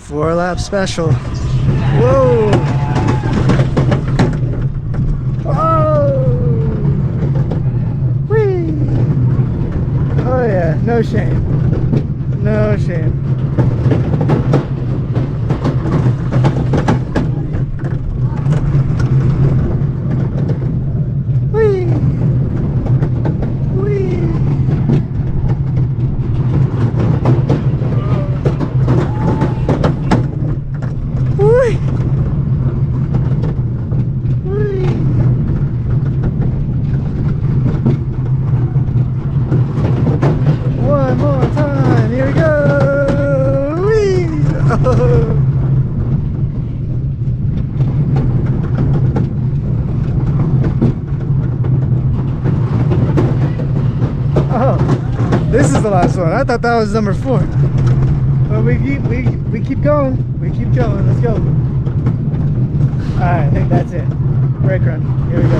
4-lap special. Whoa! Oh! Whee! Oh yeah, no shame. No shame. Whee! Whee! Whee! One more time, here we go! Whee! Oh, this is the last one. I thought that was number 4. But we keep going. We keep going. Let's go. Alright, I think that's it. Brake run. Here we go.